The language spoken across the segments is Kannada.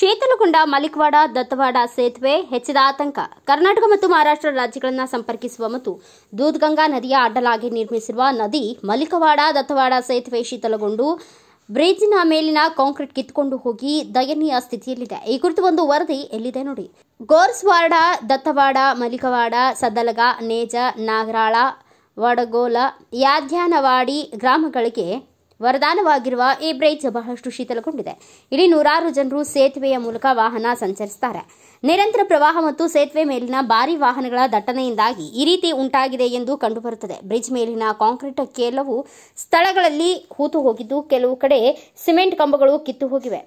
ಶೀತಲಗೊಂಡ ಮಲಿಕವಾಡ ದತ್ತವಾಡ ಸೇತುವೆ ಹೆಚ್ಚಿದ ಆತಂಕ. ಕರ್ನಾಟಕ ಮತ್ತು ಮಹಾರಾಷ್ಟ್ರ ರಾಜ್ಯಗಳನ್ನು ಸಂಪರ್ಕಿಸುವ ಮತ್ತು ದೂದ್ಗಂಗಾ ನದಿಯ ಅಡ್ಡಲಾಗಿ ನಿರ್ಮಿಸಿರುವ ನದಿ ಮಲಿಕವಾಡ ದತ್ತವಾಡ ಸೇತುವೆ ಶೀತಲಗೊಂಡು ಬ್ರಿಡ್ಜ್ನ ಮೇಲಿನ ಕಾಂಕ್ರೀಟ್ ಕಿತ್ತುಕೊಂಡು ಹೋಗಿ ದಯನೀಯ ಸ್ಥಿತಿಯಲ್ಲಿದೆ. ಈ ಕುರಿತು ಒಂದು ವರದಿ ಎಲ್ಲಿದೆ ನೋಡಿ. ಗೋರ್ಸ್ವಾಡ, ದತ್ತವಾಡ, ಮಲಿಕವಾಡ, ಸದ್ದಲಗ, ನೇಜ, ನಾಗರಾಳ, ವಡಗೋಲ, ಯಾದ್ಯಾನವಾಡಿ ಗ್ರಾಮಗಳಿಗೆ ವರದಾನವಾಗಿರುವ ಈ ಬ್ರಿಡ್ಜ್ ಬಹಳಷ್ಟು ಶೀತಲಗೊಂಡಿದೆ. ಇಲ್ಲಿ ನೂರಾರು ಜನರು ಸೇತುವೆಯ ಮೂಲಕ ವಾಹನ ಸಂಚರಿಸುತ್ತಾರೆ. ನಿರಂತರ ಪ್ರವಾಹ ಮತ್ತು ಸೇತುವೆ ಮೇಲಿನ ಭಾರೀ ವಾಹನಗಳ ದಟ್ಟಣೆಯಿಂದಾಗಿ ಈ ರೀತಿ ಉಂಟಾಗಿದೆ ಎಂದು ಕಂಡುಬರುತ್ತದೆ. ಬ್ರಿಡ್ಜ್ ಮೇಲಿನ ಕಾಂಕ್ರೀಟ್ ಕೆಲವು ಸ್ಥಳಗಳಲ್ಲಿ ಹೂತು ಹೋಗಿದ್ದು, ಕೆಲವು ಕಡೆ ಸಿಮೆಂಟ್ ಕಂಬಗಳು ಕಿತ್ತು ಹೋಗಿವೆ.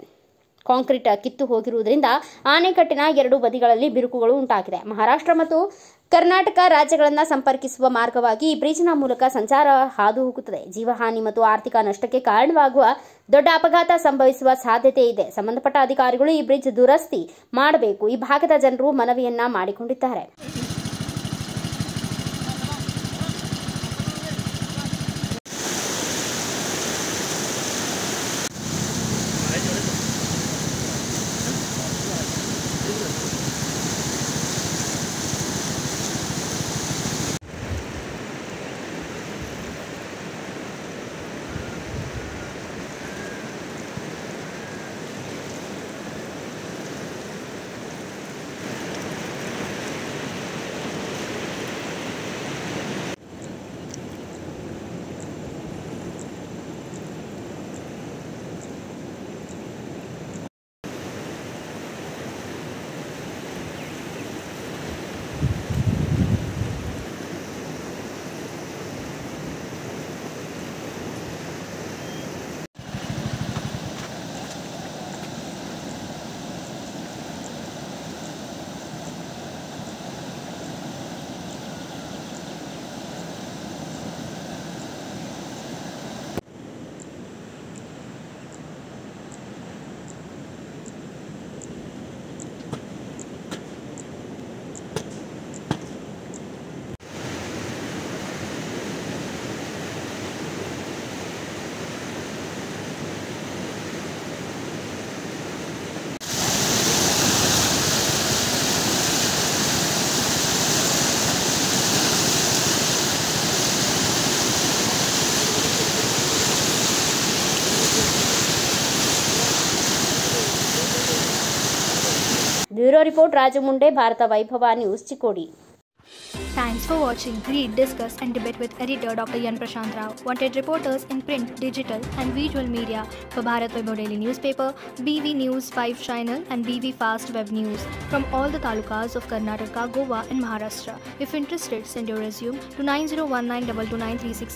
ಕಾಂಕ್ರೀಟ್ ಕಿತ್ತು ಹೋಗಿರುವುದರಿಂದ ಆಣೆಕಟ್ಟಿನ ಎರಡೂ ಬದಿಗಳಲ್ಲಿ ಬಿರುಕುಗಳು ಉಂಟಾಗಿದೆ. ಮಹಾರಾಷ್ಟ್ರ ಮತ್ತು ಕರ್ನಾಟಕ ರಾಜ್ಯಗಳನ್ನು ಸಂಪರ್ಕಿಸುವ ಮಾರ್ಗವಾಗಿ ಈ ಬ್ರಿಡ್ಜ್ನ ಮೂಲಕ ಸಂಚಾರ ಹಾದು ಹೋಗುತ್ತದೆ. ಜೀವಹಾನಿ ಮತ್ತು ಆರ್ಥಿಕ ನಷ್ಟಕ್ಕೆ ಕಾರಣವಾಗುವ ದೊಡ್ಡ ಅಪಘಾತ ಸಂಭವಿಸುವ ಸಾಧ್ಯತೆ ಇದೆ. ಸಂಬಂಧಪಟ್ಟ ಅಧಿಕಾರಿಗಳು ಈ ಬ್ರಿಡ್ಜ್ ದುರಸ್ತಿ ಮಾಡಬೇಕು. ಈ ಭಾಗದ ಜನರು ಮನವಿಯನ್ನ ಮಾಡಿಕೊಂಡಿದ್ದಾರೆ. Bureau report Raju Munde, Bharat Vaibhav news, Chikodi. Thanks for watching. Read, discuss and debate with editor Dr. Yan Prashant Rao. Wanted reporters in print, digital and visual media for Bharat Vaibhav Daily Newspaper, BV News 5 Channel and BV Fast Web News from all the talukas of Karnataka, Goa and Maharashtra. If interested, send your resume to 9019229369.